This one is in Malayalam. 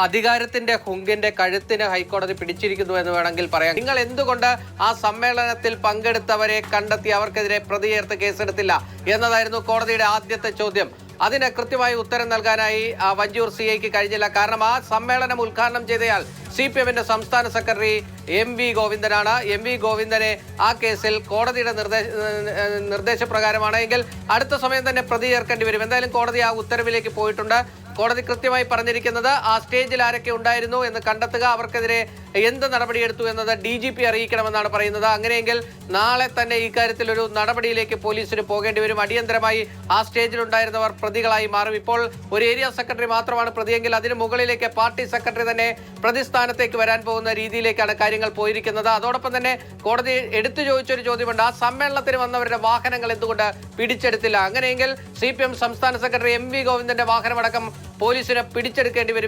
അധികാരത്തിന്റെ ഹുങ്കിന്റെ കഴുത്തിന് ഹൈക്കോടതി പിടിച്ചിരിക്കുന്നു എന്ന് വേണമെങ്കിൽ പറയാം. നിങ്ങൾ എന്തുകൊണ്ട് ആ സമ്മേളനത്തിൽ പങ്കെടുത്തവരെ കണ്ടെത്തി അവർക്കെതിരെ പ്രതി ചേർത്ത് കേസെടുത്തില്ല എന്നതായിരുന്നു കോടതിയുടെ ആദ്യത്തെ ചോദ്യം. അതിന് കൃത്യമായി ഉത്തരം നൽകാനായി വഞ്ചൂർ CIക്ക് കഴിഞ്ഞില്ല. കാരണം ആ സമ്മേളനം ഉദ്ഘാടനം ചെയ്തയാൾ CPMന്റെ സംസ്ഥാന സെക്രട്ടറി MV ഗോവിന്ദനാണ്. MV ഗോവിന്ദനെ ആ കേസിൽ കോടതിയുടെ നിർദ്ദേശപ്രകാരമാണ് എങ്കിൽ അടുത്ത സമയം തന്നെ പ്രതി ചേർക്കേണ്ടി വരും. എന്തായാലും കോടതി ആ ഉത്തരവിലേക്ക് പോയിട്ടുണ്ട്. കോടതി കൃത്യമായി പറഞ്ഞിരിക്കുന്നത് ആ സ്റ്റേജിൽ ആരൊക്കെ ഉണ്ടായിരുന്നു എന്ന് കണ്ടെത്തുക, അവർക്കെതിരെ എന്ത് നടപടിയെടുത്തു എന്നത് DGP അറിയിക്കണമെന്നാണ് പറയുന്നത്. അങ്ങനെയെങ്കിൽ നാളെ തന്നെ ഇക്കാര്യത്തിൽ ഒരു നടപടിയിലേക്ക് പോലീസിന് പോകേണ്ടി വരും. അടിയന്തരമായി ആ സ്റ്റേജിലുണ്ടായിരുന്നവർ പ്രതികളായി മാറും. ഇപ്പോൾ ഒരു ഏരിയ സെക്രട്ടറി മാത്രമാണ് പ്രതിയെങ്കിൽ അതിന് മുകളിലേക്ക് പാർട്ടി സെക്രട്ടറി തന്നെ പ്രതിസ്ഥാനത്തേക്ക് വരാൻ പോകുന്ന രീതിയിലേക്കാണ് കാര്യങ്ങൾ പോയിരിക്കുന്നത്. അതോടൊപ്പം തന്നെ കോടതി എടുത്തു ചോദിച്ചൊരു ചോദ്യമുണ്ട്, ആ സമ്മേളനത്തിന് വന്നവരുടെ വാഹനങ്ങൾ എന്തുകൊണ്ട് പിടിച്ചെടുത്തില്ല? അങ്ങനെയെങ്കിൽ CPM സംസ്ഥാന സെക്രട്ടറി MV ഗോവിന്ദന്റെ വാഹനമടക്കം പോലീസിന് പിടിച്ചെടുക്കേണ്ടി വരും.